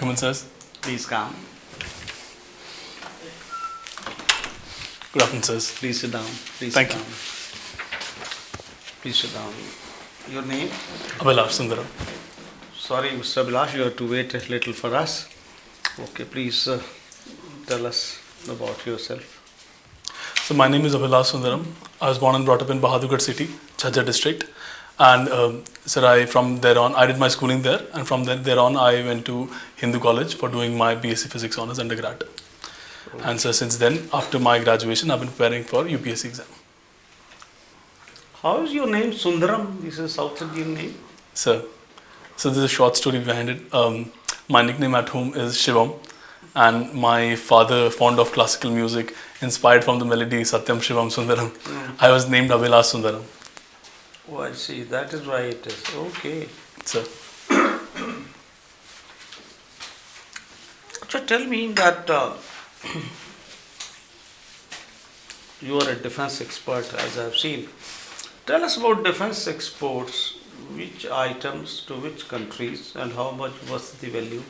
come in, sirs? Please come. Good afternoon, sirs. Please sit down. Please Thank sit you. down. Please sit down. Your name? Abhilash Sundaram. Sorry, Mr. Abhilash, you have to wait a little for us. Okay, please tell us about yourself. So my name is Abhilash Sundaram. I was born and brought up in Bahadurgarh city, Jhajjar district. And sir, I did my schooling there, and from there on, I went to Hindu College for doing my BSc Physics Honours undergrad. And so since then, after my graduation, I've been preparing for UPSC exam. How is your name Sundaram? This is a South Indian name. So there's a short story behind it. My nickname at home is Shivam, and my father, fond of classical music, inspired from the melody Satyam Shivam Sundaram. I was named Abhilash Sundaram. Oh, I see. That is why it is. Okay. So So tell me that you are a defense expert, as I've seen. Tell us about defense exports. Which items to which countries and how much was the value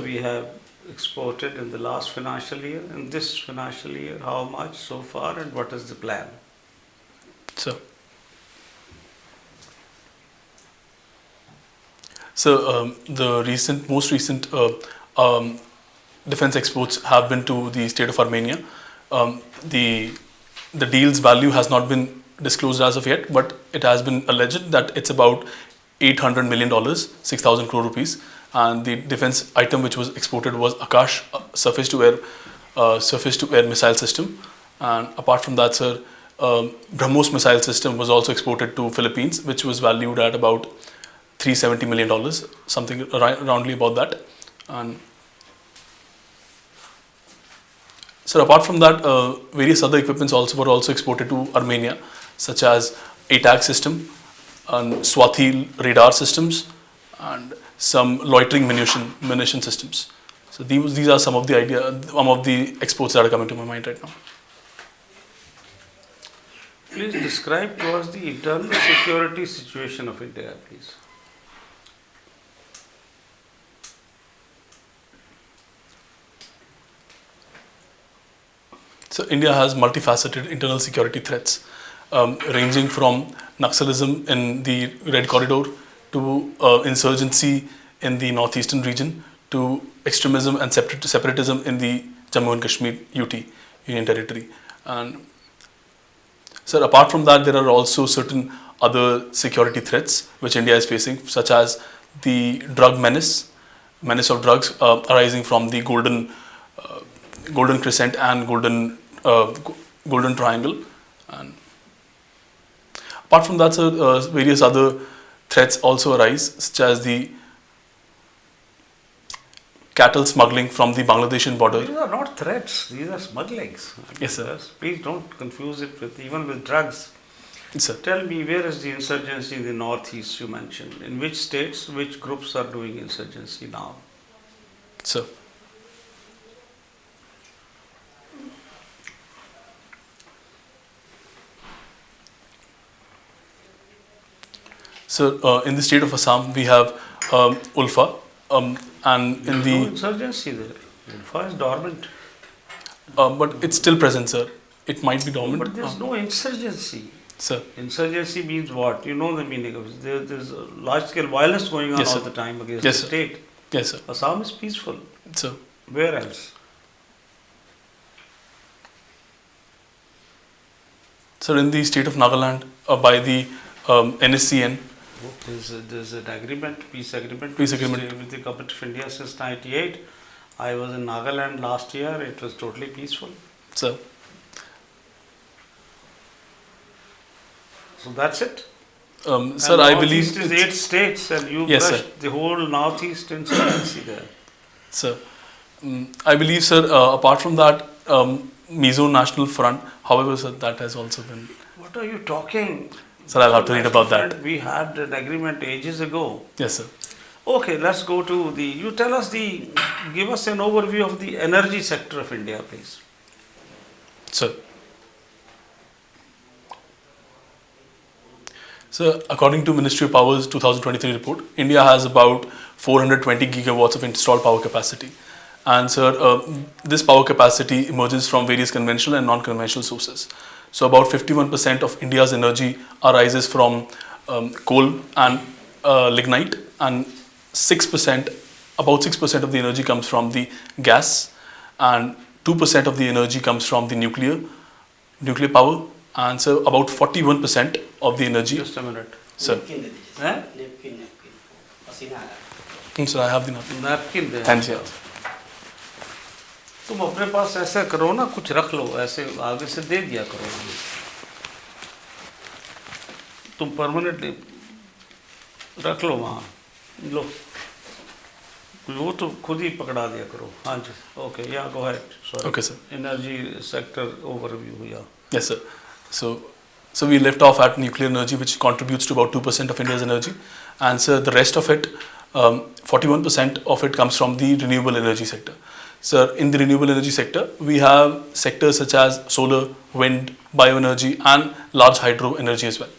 we have exported in the last financial year? In this financial year, how much so far and what is the plan? The most recent defense exports have been to the state of Armenia. The deal's value has not been disclosed as of yet, but it has been alleged that it's about $800 million, 6,000 crore rupees. And the defense item which was exported was Akash, surface-to-air missile system. And apart from that, sir, BrahMos missile system was also exported to Philippines, which was valued at about $370 million, something roundly about that. And so apart from that, various other equipments were also exported to Armenia, such as ATAC system and Swathi radar systems and some loitering munition systems. So these are some of the exports that are coming to my mind right now. Please describe to us the internal security situation of India, please. So India has multifaceted internal security threats, ranging from Naxalism in the Red Corridor to insurgency in the northeastern region to extremism and separatism in the Jammu and Kashmir UT, Union Territory. And so apart from that, there are also certain other security threats which India is facing, such as the drug menace of drugs arising from the Golden Crescent and Golden Triangle. And apart from that, sir, various other threats also arise, such as the cattle smuggling from the Bangladeshi border. These are not threats; these are smugglings. Yes, sir. Please don't confuse it with drugs. Yes, sir. Tell me, where is the insurgency in the northeast you mentioned? In which states, which groups are doing insurgency now? So in the state of Assam, we have ULFA, and in the no insurgency there. ULFA is dormant. But it's still present, sir. It might be dormant. But there's no insurgency. Sir. Insurgency means what? You know the meaning of it. There's large-scale violence going on Yes, all sir. the time against Yes, the sir. state. Yes, sir. Assam is peaceful. So Where else? sir, in the state of Nagaland, by the NSCN. There's an agreement, peace agreement Peace agreement. with the government of India since '98. I was in Nagaland last year. It was totally peaceful. Sir. So that's it. Sir, I believe Northeast is 8 states, and you Yes, brushed sir. the whole northeast insurgency there. Sir, I believe, sir, apart from that, Mizo National Front, however, sir, that has also been. What are you talking? Sir, I'll have to read about that. We had an agreement ages ago. Yes, sir. Okay, let's go to you tell us give us an overview of the energy sector of India, please. Sir. So, according to Ministry of Power's 2023 report, India has about 420 gigawatts of installed power capacity. And sir, this power capacity emerges from various conventional and non-conventional sources. So, about 51% of India's energy arises from coal and lignite, and 6%, about 6% of the energy comes from the gas, and 2% of the energy comes from the nuclear power, and so about 41% of the energy. Just a minute. Sir. हैं? Sir, I have the napkin. Napkin they Thanks, yeah. तुम अपने पास ऐसा करो ना, कुछ रख लो, ऐसे आगे से दे दिया करो। तुम परमानेंटली रख लो वहाँ, लो, वो तो खुद ही पकड़ा दिया करो। हाँ जी, ओके, या go ahead, sorry. Okay, sir. Energy sector overview, या। Yes, sir. So we left off at nuclear energy, which contributes to about 2% of India's energy, and so the rest of it, 41% of it comes from the renewable energy sector. So in the renewable energy sector, we have sectors such as solar, wind, bioenergy, and large hydro energy as well.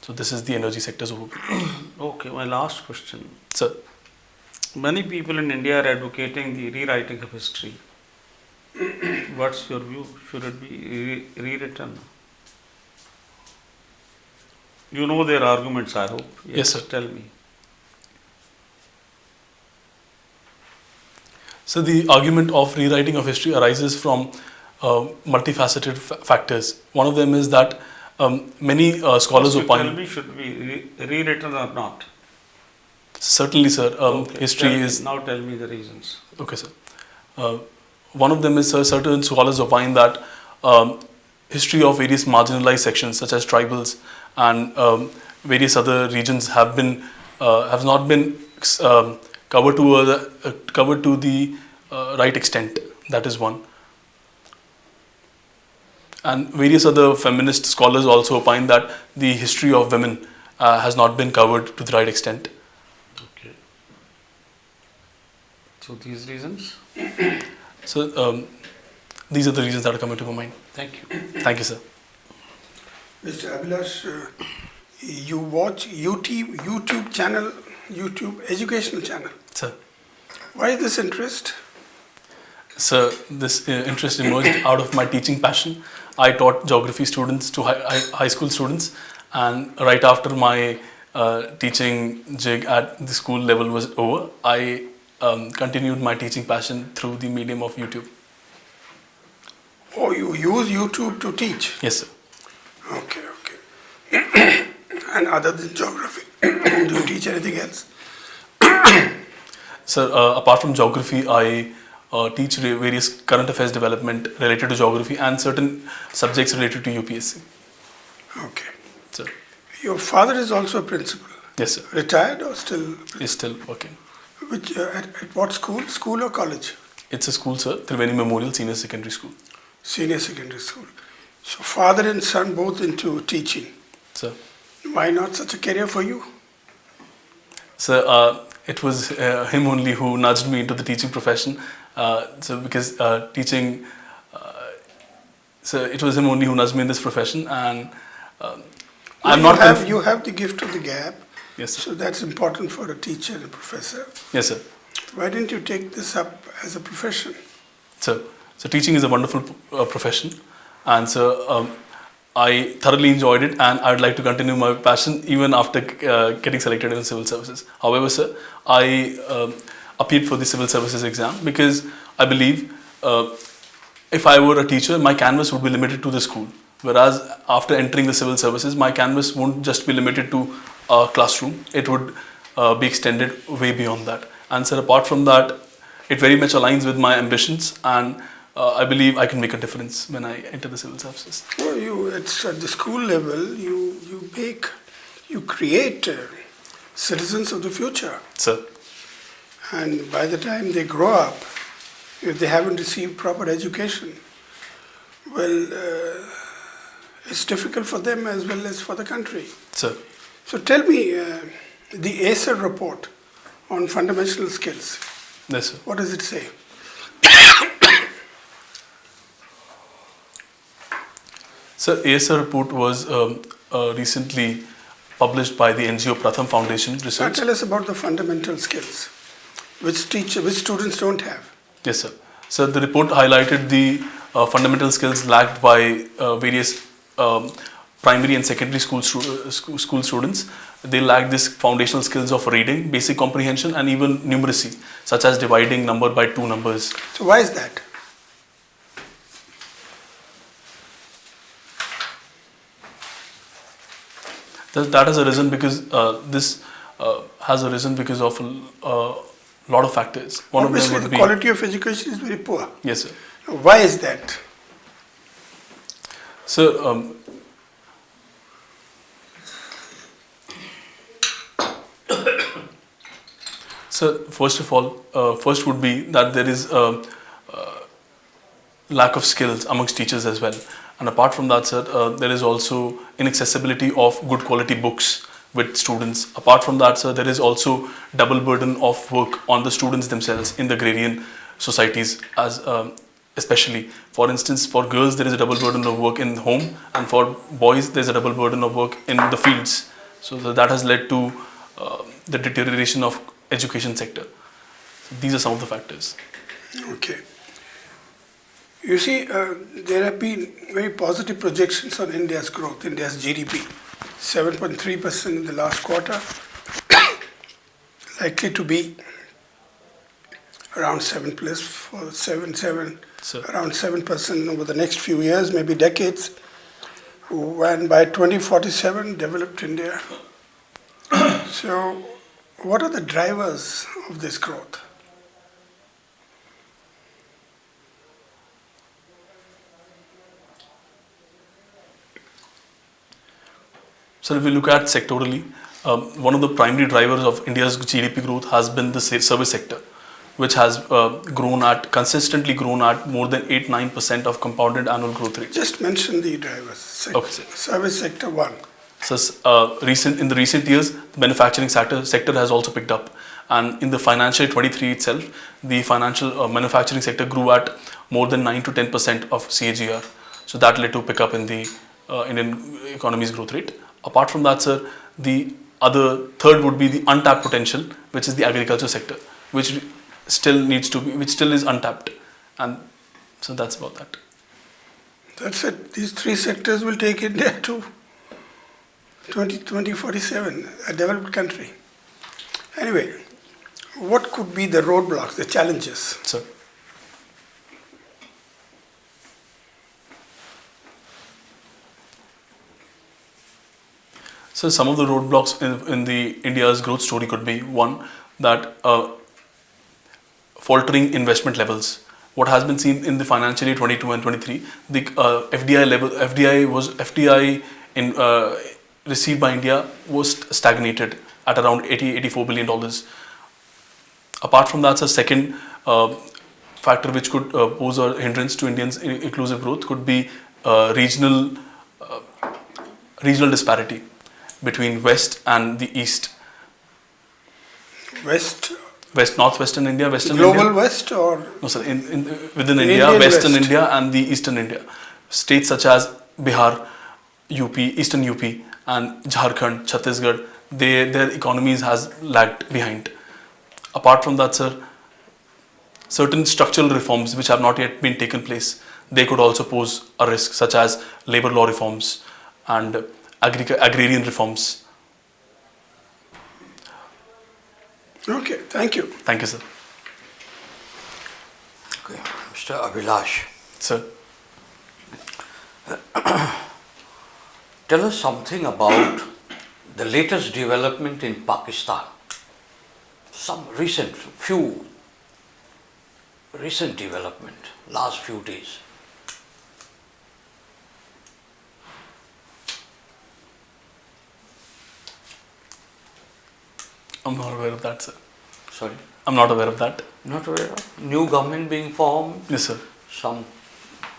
So this is the energy sector's overview. Okay, my last question. Sir. Many people in India are advocating the rewriting of history. What's your view? Should it be rewritten? You know their arguments, I hope. Yes, sir. Tell me. So the argument of rewriting of history arises from multifaceted factors. One of them is that many scholars opine. Tell me, should be rewritten or not? Certainly, sir. Okay, History is. Now tell me the reasons. Okay, sir. One of them is certain scholars opine that history of various marginalized sections, such as tribals and various other regions, have not been covered to the right extent. That is one. And various other feminist scholars also opine that the history of women has not been covered to the right extent. Okay. So these reasons? So these are the reasons that are coming to my mind. Thank you. Thank you, sir. Mr. Abhilash, you watch YouTube channel, YouTube educational channel. Sir. Why this interest? Sir, this interest emerged out of my teaching passion. I taught geography students to high school students, and right after my teaching jig at the school level was over, I continued my teaching passion through the medium of YouTube. Oh, you use YouTube to teach? Yes, sir. Okay. And other than geography, do you teach anything else? Sir, apart from geography, I teach various current affairs development related to geography and certain subjects related to UPSC. Okay. Sir. Your father is also a principal? Yes, sir. Retired or still? He's still working. Which at what school? School or college? It's a school, sir. Triveni Memorial Senior Secondary School. Senior secondary school. So father and son both into teaching. Sir. Why not such a career for you? Sir, it was him only who nudged me into the teaching profession. So because teaching, so it was him only who nudged me in this profession, and You have the gift of the gap. Yes, sir. So that's important for a teacher and a professor. Yes, sir. Why didn't you take this up as a profession? So teaching is a wonderful profession, and so I thoroughly enjoyed it, and I would like to continue my passion even after getting selected in civil services. However, sir, I appeared for the civil services exam because I believe if I were a teacher, my canvas would be limited to the school. Whereas after entering the civil services, my canvas won't just be limited to a classroom. It would be extended way beyond that. And sir, apart from that, it very much aligns with my ambitions, and I believe I can make a difference when I enter the civil services. Well, it's at the school level, you create citizens of the future. Sir. And by the time they grow up, if they haven't received proper education, well, it's difficult for them as well as for the country. Sir. So tell me, the ACER report on fundamental skills. Yes, sir. What does it say? Sir, ASR report was recently published by the NGO Pratham Foundation Now Research. tell us about the fundamental skills, which students don't have. Yes, sir. So the report highlighted the fundamental skills lacked by various primary and secondary school students. They lack this foundational skills of reading, basic comprehension, and even numeracy, such as dividing number by two numbers. So why is that? That has arisen because this has arisen because of a lot of factors. One Obviously, of the them would be quality of education is very poor. yes, sir. Why is that? So so first of all, first would be that there is a lack of skills amongst teachers as well. And apart from that, sir, there is also inaccessibility of good quality books with students. Apart from that, sir, there is also double burden of work on the students themselves in the agrarian societies, as especially. For instance, for girls, there is a double burden of work in home, and for boys, there is a double burden of work in the fields. So that has led to the deterioration of education sector. These are some of the factors. Okay. You see, there have been very positive projections on India's growth, India's GDP. 7.3% in the last quarter, likely to be around 7 plus, for 7, So, around 7% over the next few years, maybe decades. And by 2047, developed India. So, what are the drivers of this growth? so if we look at sectorally, one of the primary drivers of India's GDP growth has been the service sector, which has consistently grown at more than 8-9% of compounded annual growth rate. Just mention the drivers. Okay, sir. Service sector 1. So in the recent years, the manufacturing sector has also picked up, and in the financial year 23 itself, the financial manufacturing sector grew at more than 9 to 10% of CAGR. So that led to pick up in the Indian economy's growth rate. Apart from that, sir, the third would be the untapped potential, which is the agriculture sector, which still is untapped, and so that's about that. That's it. These three sectors will take India to 2047, a developed country. Anyway, what could be the roadblocks, the challenges? So, some of the roadblocks in the India's growth story could be one, that faltering investment levels. What has been seen in the financial year 22 and 23, the FDI received by India was stagnated at around $84 billion. Apart from that, the second factor which could pose a hindrance to Indians' inclusive growth could be regional disparity between West and the East. West, Northwestern India, Western global India. West, or No, sir. Within India, Indian Western West. India and the Eastern India. States such as Bihar, UP, Eastern UP, and Jharkhand, Chhattisgarh, their economies has lagged behind. Apart from that, sir, certain structural reforms which have not yet been taken place, they could also pose a risk, such as labor law reforms and agrarian reforms. Okay, thank you. Thank you, sir. Okay, Mr. Abhilash, Sir. tell us something about the latest development in Pakistan. Some recent development, last few days. I'm not aware of that, sir. Sorry, I'm not aware of that. not aware of? New government being formed, Yes, sir. some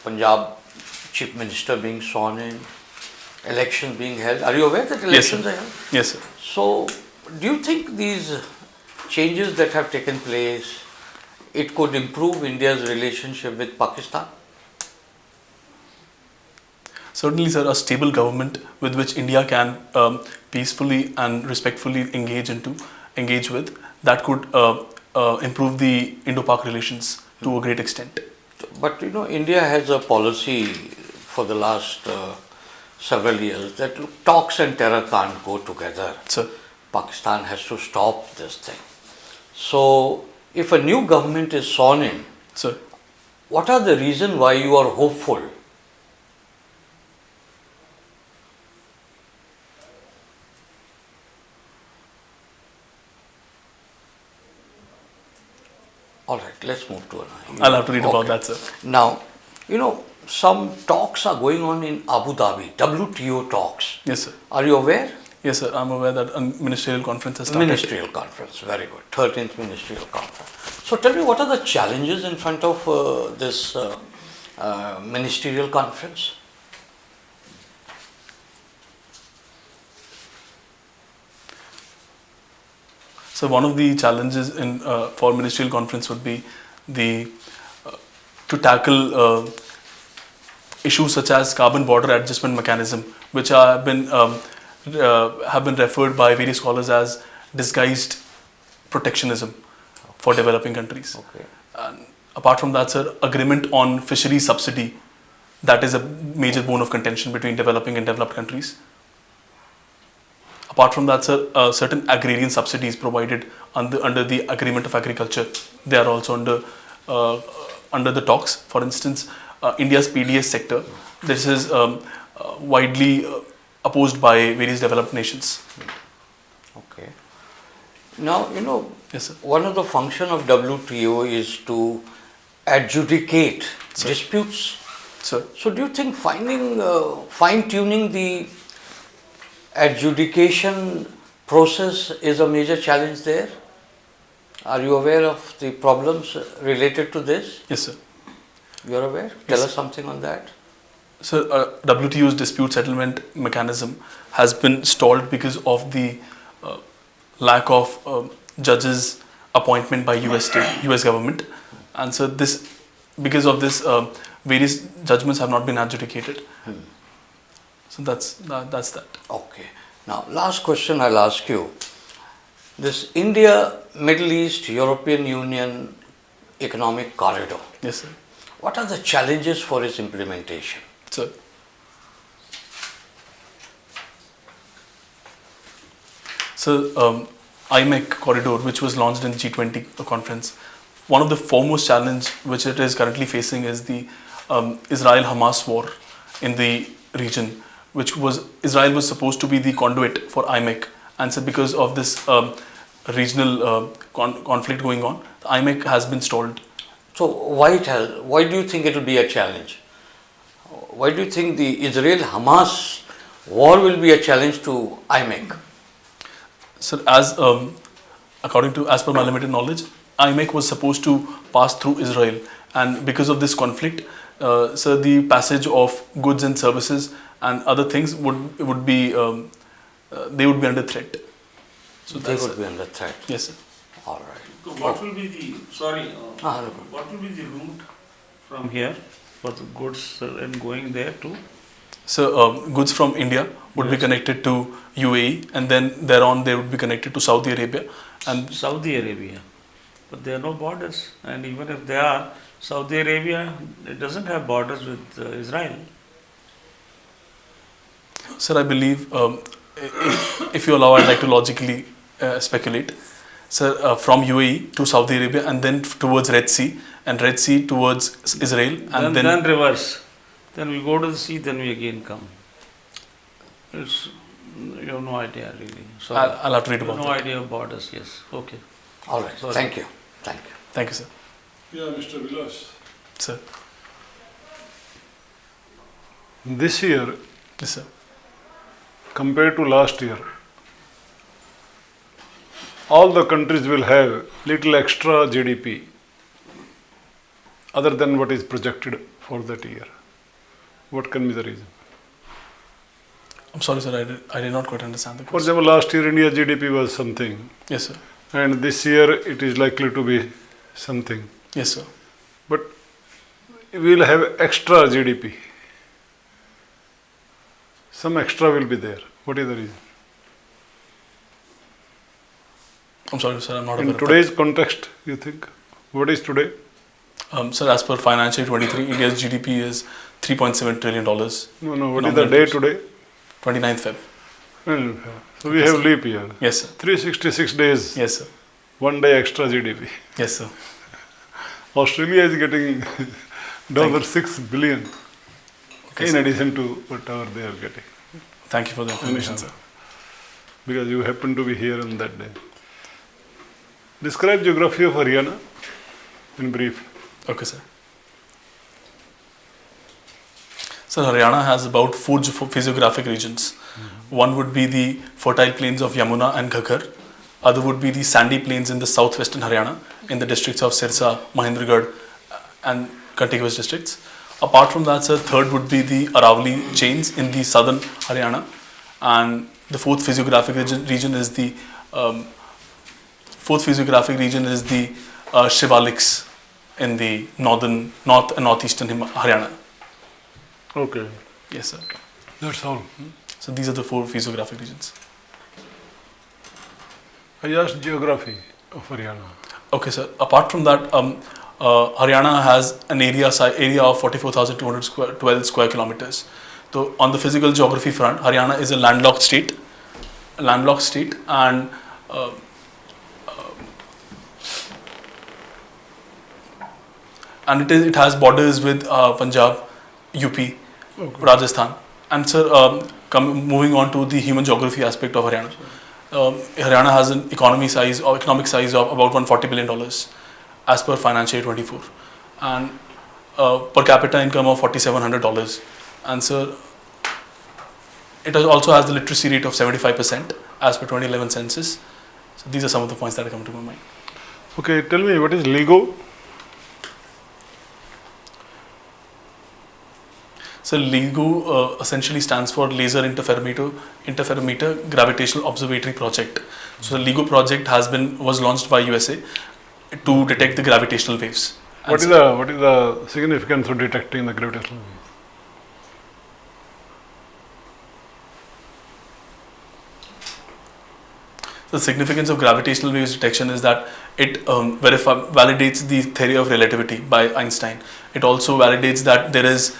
Punjab chief minister being sworn in, elections being held. Are you aware that elections are held? Yes, sir. So, do you think these changes that have taken place, it could improve India's relationship with Pakistan? Certainly, sir, a stable government with which India can peacefully and respectfully engage with, that could improve the Indo-Pak relations to a great extent. But you know, India has a policy for the last several years that look, talks and terror can't go together. Sir, Pakistan has to stop this thing. So, if a new government is sworn in, sir, what are the reasons why you are hopeful? All right, let's move to another. I'll have to read about that, sir. Now, you know, some talks are going on in Abu Dhabi, WTO talks. Yes, sir. Are you aware? Yes, sir. I'm aware that a ministerial conference has started. Ministerial conference, very good. 13th ministerial conference. So tell me, what are the challenges in front of this ministerial conference? So one of the challenges in for ministerial conference would be the to tackle issues such as carbon border adjustment mechanism, which have been referred by various scholars as disguised protectionism for developing countries. Okay. And apart from that, sir, agreement on fishery subsidy, that is a major bone of contention between developing and developed countries. Apart from that, sir, certain agrarian subsidies provided under the Agreement of Agriculture, they are also under the talks. For instance, India's PDS sector, this is widely opposed by various developed nations. Okay. Now, you know, Yes, sir. one of the function of WTO is to adjudicate disputes. Sir, So do you think fine-tuning the adjudication process is a major challenge there? Are you aware of the problems related to this? yes, sir. You are aware? Tell us something on that. So, WTO's dispute settlement mechanism has been stalled because of the lack of judges appointment by US government, and so because of this, various judgments have not been adjudicated. So that's that. Okay. Now, last question I'll ask you. This India, Middle East, European Union economic corridor, Yes, sir. what are the challenges for its implementation? So, IMEC corridor, which was launched in G20 conference, one of the foremost challenge which it is currently facing is the Israel-Hamas war in the region, Israel was supposed to be the conduit for IMEC, and so because of this regional conflict going on, the IMEC has been stalled. So why do you think it will be a challenge? Why do you think the Israel-Hamas war will be a challenge to IMEC? So as per my limited knowledge, IMEC was supposed to pass through Israel, and because of this conflict, so the passage of goods and services and other things would be under threat. So They would be under threat. Yes, sir. All right. So what will be the what will be the route from here for the goods and going there to? So goods from India would be connected to UAE, and then thereon they would be connected to Saudi Arabia. And Saudi Arabia, but there are no borders, and even if they are, Saudi Arabia, it doesn't have borders with Israel. sir, I believe if you allow, I'd like to logically speculate. So from UAE to Saudi Arabia, and then towards Red Sea, and Red Sea towards Israel, and then reverse. Then we go to the sea, then we again come. You have no idea really. Sorry. I'll have to read about no that. idea of borders. Yes. Okay. All right. Sorry. Thank you. Thank you. Thank you, sir. Yeah, Mr. Abhilash. Sir. This year, Yes, sir. compared to last year, all the countries will have little extra GDP other than what is projected for that year. What can be the reason? I'm sorry, sir. I did not quite understand the For question. example, last year India GDP was something, Yes, sir. and this year it is likely to be something. Yes, sir. But we will have extra GDP. some extra will be there. What is the reason? I'm sorry, sir, I'm not aware In of today's context, you think? What is today? that. Sir, as per financial year 23, India's GDP is $3.7 trillion. No, what is the Nominal day terms. today? 29th Feb. Well, so we have leap year. Yes, sir. 366 days, Yes, sir. 1 day extra GDP. Yes, sir. Australia is getting you. $6 billion Okay, in sir. addition to whatever they are getting. Thank you for the information, Anyhow. sir. Because you happen to be here on that day. Describe geography of Haryana in brief. Okay, sir. So Haryana has about four physiographic regions. One would be the fertile plains of Yamuna and Ghaggar. Other would be the sandy plains in the southwestern Haryana in the districts of Sirsa, Mahendragarh and contiguous districts. Apart from that, sir, third would be the Aravalli chains in the southern Haryana, and the fourth physiographic region is the Shivaliks in the north and northeastern Haryana. Okay, Yes, sir. that's all. So these are the four physiographic regions. I asked geography of Haryana. Okay, sir. Apart from that, Haryana has an area of 44,212 square kilometers. So on the physical geography front, Haryana is a landlocked state, and it has borders with Punjab, UP, Rajasthan. And sir, moving on to the human geography aspect of Haryana. Haryana has an economic size of about $140 billion as per financial year 24, and per capita income of $4,700. And sir, it also has the literacy rate of 75% as per 2011 census. So these are some of the points that come to my mind. Okay, tell me what is LIGO? So LIGO essentially stands for Laser Interferometer Gravitational Observatory Project. So the LIGO project was launched by USA to detect the gravitational waves. And What is the significance of detecting the gravitational wave? the significance of gravitational waves detection is that it validates the theory of relativity by Einstein. It also validates that there is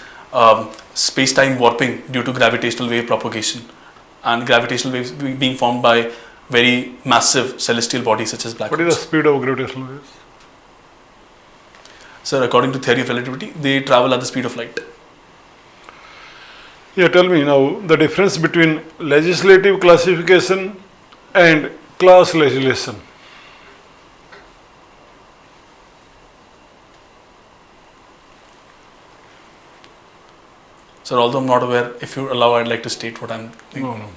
space-time warping due to gravitational wave propagation, and gravitational waves being formed by very massive celestial bodies such as black holes. What is the speed of gravitational waves? Sir, according to theory of relativity, they travel at the speed of light. Yeah, tell me now the difference between legislative classification and class legislation. Sir, although I'm not aware, if you allow, I'd like to state what I'm thinking. No.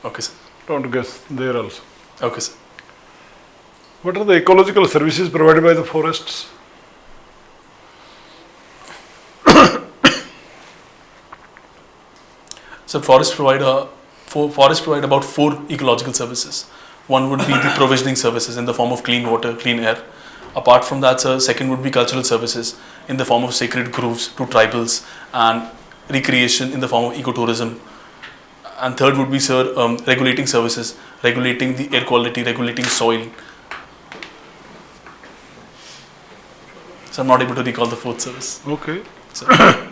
Okay, sir. Don't guess there also. Okay, sir. What are the ecological services provided by the forests? So forests provide about 4 ecological services. One would be the provisioning services in the form of clean water, clean air. Apart from that, sir, second would be cultural services in the form of sacred groves to tribals, and recreation in the form of ecotourism. And third would be, sir, regulating services, regulating the air quality, regulating soil. So I'm not able to recall the fourth service. Okay. So,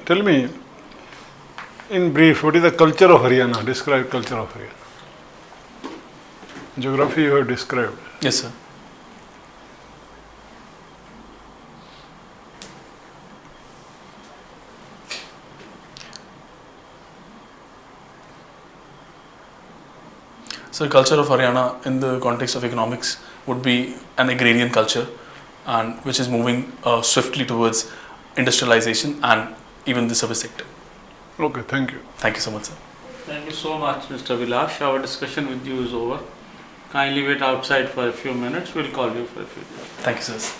Tell me, in brief, what is the culture of Haryana? Describe culture of Haryana. Geography you have described. yes, sir. So the culture of Haryana in the context of economics would be an agrarian culture, and which is moving swiftly towards industrialization and even the service sector. Okay, thank you. Thank you so much, sir. Thank you so much, Mr. Abhilash. Our discussion with you is over. Kindly wait outside for a few minutes. We'll call you for a few minutes. Thank you, sir.